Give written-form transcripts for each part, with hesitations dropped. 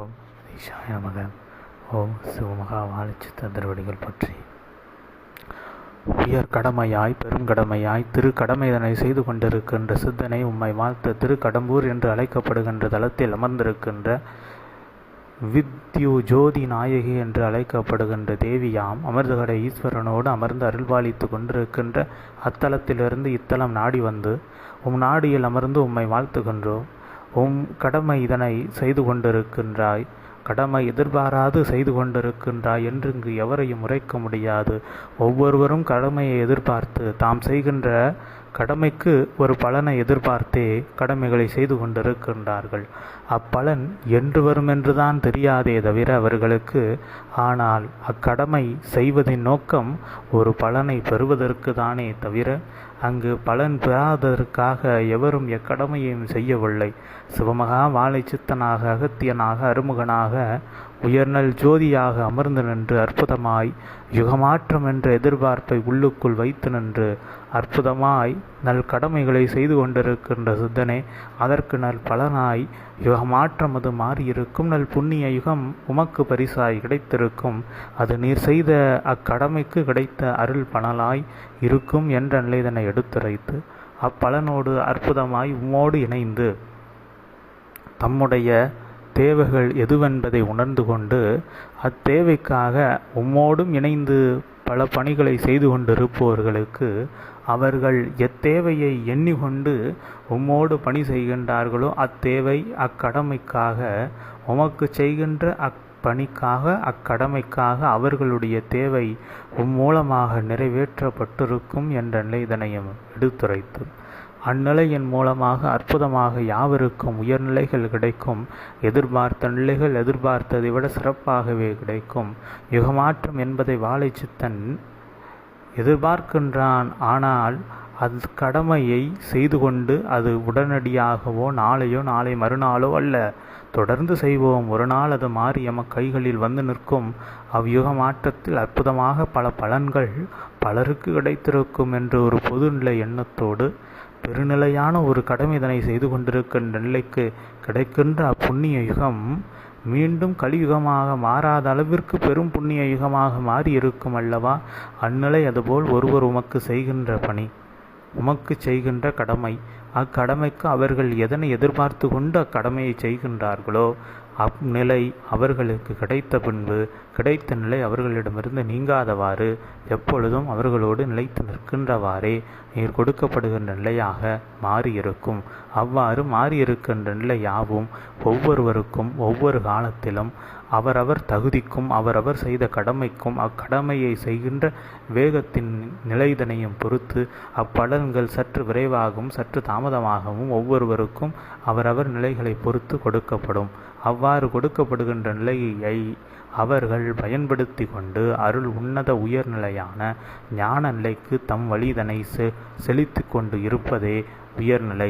ஓம் ஈஷாய நமக. ஓம் சிவமகா வாழைச்சித்த திருவடிகள் பற்றி. உயர் கடமையாய் பெருங்கடமையாய் திருக்கடமைதனை செய்து கொண்டிருக்கின்ற சித்தனை உம்மை வாழ்த்த திருக்கடம்பூர் என்று அழைக்கப்படுகின்ற தலத்தில் அமர்ந்திருக்கின்ற வித்யு ஜோதி நாயகி என்று அழைக்கப்படுகின்ற தேவியாம் அமிர்தகடை ஈஸ்வரனோடு அமர்ந்து அருள்பாலித்து கொண்டிருக்கின்ற அத்தலத்திலிருந்து இத்தலம் நாடி வந்து நாடியில் அமர்ந்து உம்மை வாழ்த்துகின்றோம். கடமை இதனை செய்து கொண்டிருக்கின்றாய், கடமை எதிர்பாராது செய்து கொண்டிருக்கின்றாய் என்று இங்கு எவரையும் உரைக்க முடியாது. ஒவ்வொருவரும் கடமையை எதிர்பார்த்து தாம் செய்கின்ற கடமைக்கு ஒரு பலனை எதிர்பார்த்தே கடமைகளை செய்து கொண்டிருக்கின்றார்கள். அப்பலன் என்று வரும் என்றுதான் தெரியாதே தவிர அவர்களுக்கு. ஆனால் அக்கடமை செய்வதின் நோக்கம் ஒரு பலனை பெறுவதற்கு தானே தவிர அங்கு பலன் பெறாததற்காக எவரும் எக்கடமையையும் செய்யவில்லை. சிவமகா வாழை சித்தனாக அகத்தியனாக அருமுகனாக உயர்நல் ஜோதியாக அமர்ந்து நின்று அற்புதமாய் யுகமாற்றம் என்ற எதிர்பார்ப்பை உள்ளுக்குள் வைத்து நின்று அற்புதமாய் நல் கடமைகளை செய்து கொண்டிருக்கின்ற சித்தனே, அதற்கு நல் பலனாய் யுகமாற்றம் அது மாறியிருக்கும். நல் புண்ணிய யுகம் உமக்கு பரிசாய் கிடைத்திருக்கும். அது நீர் செய்த அக்கடமைக்கு கிடைத்த அருள் பலனாய் இருக்கும் என்ற நிலைதனை எடுத்துரைத்து அப்பலனோடு அற்புதமாய் உம்மோடு இணைந்து தம்முடைய தேவைகள் எதுவென்பதை உணர்ந்து கொண்டு அத்தேவைக்காக உம்மோடும் இணைந்து பல பணிகளை செய்து கொண்டிருப்பவர்களுக்கு அவர்கள் எத்தேவையை எண்ணிக்கொண்டு உம்மோடு பணி செய்கின்றார்களோ அத்தேவை அக்கடமைக்காக உமக்கு செய்கின்ற அப்பணிக்காக அக்கடமைக்காக அவர்களுடைய தேவை மூலமாக நிறைவேற்றப்பட்டிருக்கும் என்ற நிலை இதனையும் எடுத்துரைத்து அந்நிலையின் மூலமாக அற்புதமாக யாவருக்கும் உயர்நிலைகள் கிடைக்கும். எதிர்பார்த்த நிலைகள் எதிர்பார்த்ததை விட சிறப்பாகவே கிடைக்கும். யுகமாற்றம் என்பதை வாழை சித்தன் எதிர்பார்க்கின்றான். ஆனால் அது கடமையை செய்து கொண்டு அது உடனடியாகவோ நாளையோ நாளை மறுநாளோ அல்ல, தொடர்ந்து செய்வோம். ஒரு நாள் அது மாறி எம கைகளில் வந்து நிற்கும். அவ்யுக மாற்றத்தில் அற்புதமாக பல பலன்கள் பலருக்கு கிடைத்திருக்கும் என்ற ஒரு பொதுநிலை எண்ணத்தோடு பெருநிலையான ஒரு கடமை இதனை செய்து கொண்டிருக்கின்ற நிலைக்கு கிடைக்கின்ற அப்புண்ணிய யுகம் மீண்டும் கலியுகமாக மாறாத அளவிற்கு பெரும் புண்ணிய யுகமாக மாறி இருக்கும் அல்லவா? அந்நிலை அதுபோல் ஒருவர் உமக்கு செய்கின்ற பணி, உமக்கு செய்கின்ற கடமை, அக்கடமைக்கு அவர்கள் எதனை எதிர்பார்த்து கொண்டு அக்கடமையை செய்கின்றார்களோ அந்நிலை அவர்களுக்கு கிடைத்த பின்பு கிடைத்த நிலை அவர்களிடமிருந்து நீங்காதவாறு எப்பொழுதும் அவர்களோடு நிலைத்து நிற்கின்றவாறே நீர் கொடுக்கப்படுகின்ற நிலையாக மாறியிருக்கும். அவ்வாறு மாறியிருக்கின்ற நிலை யாவும் ஒவ்வொருவருக்கும் ஒவ்வொரு காலத்திலும் அவரவர் தகுதிக்கும் அவரவர் செய்த கடமைக்கும் அக்கடமையை செய்கின்ற வேகத்தின் நிலைதனையும் பொறுத்து அப்பலன்கள் சற்று விரைவாகவும் சற்று தாமதமாகவும் ஒவ்வொருவருக்கும் அவரவர் நிலைகளை பொறுத்து கொடுக்கப்படும். அவ்வாறு கொடுக்கப்படுகின்ற நிலையை அவர்கள் பயன்படுத்தி கொண்டு அருள் உன்னத உயர்நிலையான ஞான நிலைக்கு தம் வழிதனை செலுத்தி கொண்டு இருப்பதே உயர்நிலை.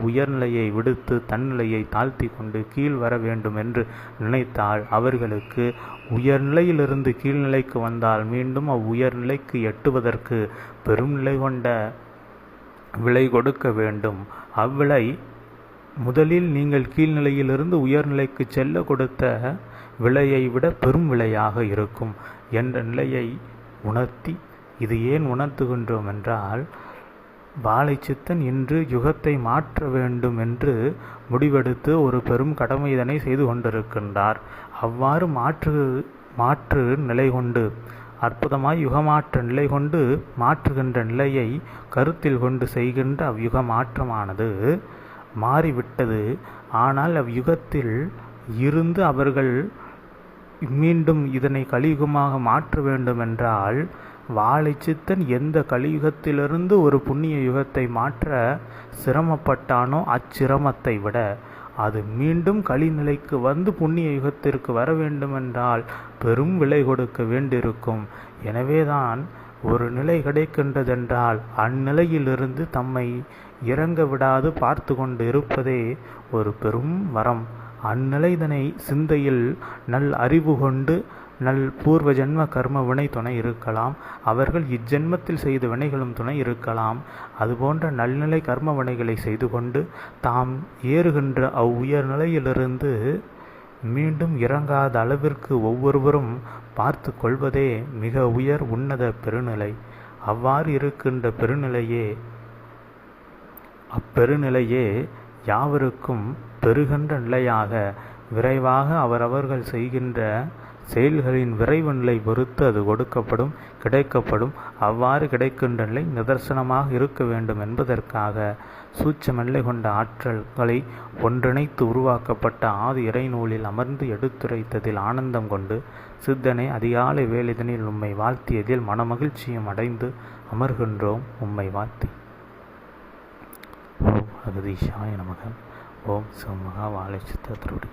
உயர்நிலையை விடுத்து தன்னிலையை தாழ்த்தி கொண்டு கீழ் வர வேண்டும் என்று நினைத்தால் அவர்களுக்கு உயர்நிலையிலிருந்து கீழ்நிலைக்கு வந்தால் மீண்டும் உயர்நிலைக்கு எட்டுவதற்கு பெரும் நிலை கொண்ட விலை கொடுக்க வேண்டும். அவ்விலை முதலில் நீங்கள் கீழ்நிலையிலிருந்து உயர்நிலைக்கு செல்ல கொடுத்த விலையை விட பெரும் விலையாக இருக்கும் என்ற நிலையை உணர்த்தி, இது ஏன் உணர்த்துகின்றோம் என்றால், வாழை சித்தன் இன்று யுகத்தை மாற்ற வேண்டும் என்று முடிவெடுத்து ஒரு பெரும் கடமை இதனை செய்து கொண்டிருக்கின்றார். அவ்வாறு மாற்று நிலை கொண்டு அற்புதமாய் யுகமாற்ற நிலை கொண்டு மாற்றுகின்ற நிலையை கருத்தில் கொண்டு செய்கின்ற அவ்யுக மாற்றமானது மாறிவிட்டது. ஆனால் அவ்யுகத்தில் இருந்து அவர்கள் மீண்டும் இதனை கலியுகமாக மாற்ற வேண்டும் என்றால் வாழை சித்தன் எந்த கலியுகத்திலிருந்து ஒரு புண்ணிய யுகத்தை மாற்ற சிரமப்பட்டானோ அச்சிரமத்தை விட அது மீண்டும் கலிநிலைக்கு வந்து புண்ணிய யுகத்திற்கு வர வேண்டுமென்றால் பெரும் விலை கொடுக்க வேண்டியிருக்கும். எனவேதான் ஒரு நிலை கிடைக்கின்றதென்றால் அந்நிலையிலிருந்து தம்மை இறங்க விடாது பார்த்து கொண்டு இருப்பதே ஒரு பெரும் வரம். அந்நிலைதனை சிந்தையில் நல் அறிவு கொண்டு நல் பூர்வ ஜென்ம கர்ம வினை துணை இருக்கலாம். அவர்கள் இஜென்மத்தில் செய்த வினைகளும் துணை இருக்கலாம். அதுபோன்ற நல்நிலை கர்ம வினைகளை செய்து கொண்டு தாம் ஏறுகின்ற உயர்நிலையிலிருந்து மீண்டும் இறங்காத அளவிற்கு ஒவ்வொருவரும் பார்த்து கொள்வதே மிக உயர் உன்னத பெருநிலை. அவ்வாறு இருக்கின்ற அப்பெருநிலையே யாவருக்கும் பெறுகின்ற நிலையாக விரைவாக அவரவர்கள் செய்கின்ற செயல்களின் விரைவு நிலை பொறுத்து அது கிடைக்கப்படும். அவ்வாறு கிடைக்கின்ற நிலை நிதர்சனமாக இருக்க வேண்டும் என்பதற்காக சூட்சம நிலை கொண்ட ஆற்றல்களை ஒன்றிணைத்து உருவாக்கப்பட்ட ஆதி இறைநூலில் அமர்ந்து எடுத்துரைத்ததில் ஆனந்தம் கொண்டு சித்தனை அதிகாலை வேலைதனில் உம்மை வாழ்த்தியதில் மனமகிழ்ச்சியும் அடைந்து அமர்கின்றோம் உம்மை வாழ்த்தி. ஓம் அகதீஷாய நமக. ஓம் சமகா வாழை சித்த திருவடி.